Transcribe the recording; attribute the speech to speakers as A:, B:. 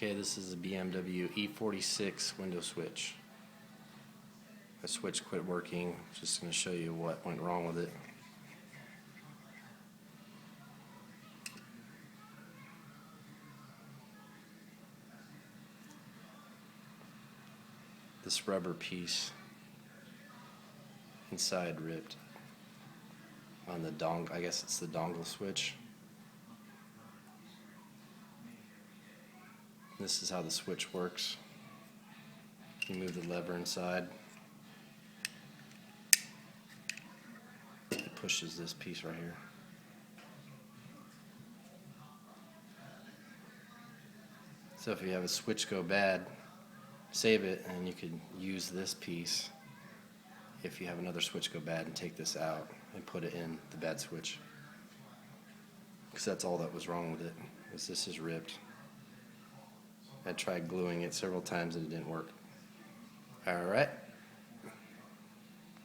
A: Okay, this is a BMW E46 window switch. The switch quit working. Just going to show you what went wrong with it. This rubber piece inside ripped on the dongle. I guess it's the dongle switch. This is how the switch works. You move the lever inside. It pushes this piece right here. So if you have a switch go bad, save it, and you could use this piece if you have another switch go bad, and take this out and put it in the bad switch. Because that's all that was wrong with it, is this is ripped. I tried gluing it several times and it didn't work. Alright.